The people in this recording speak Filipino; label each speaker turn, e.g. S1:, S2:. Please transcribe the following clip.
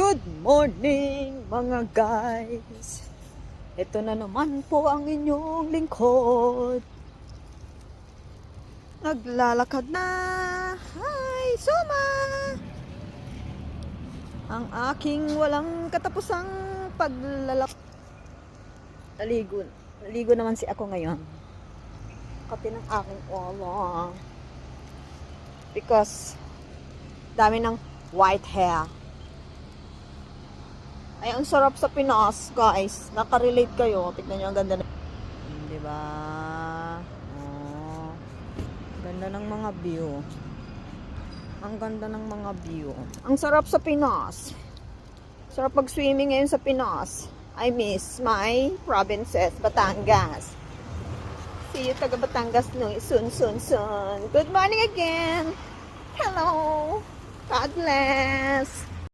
S1: Good morning mga guys. Ito na naman po ang inyong lingkod. Naglalakad na. Hi, Suma! Ang aking walang katapusang paglalak. Naligo naman si ako ngayon. Kati ng aking ulo. Because dami ng white hair. Ay, ang sarap sa Pinas, guys. Nakarelate kayo. Tignan nyo, ang ganda na. Diba? Oh, ganda ng mga view. Ang ganda ng mga view. Ang sarap sa Pinas. Sarap mag-swimming ngayon sa Pinas. I miss my provinces, Batangas. See you, taga Batangas, no? Soon. Good morning again. Hello. God bless.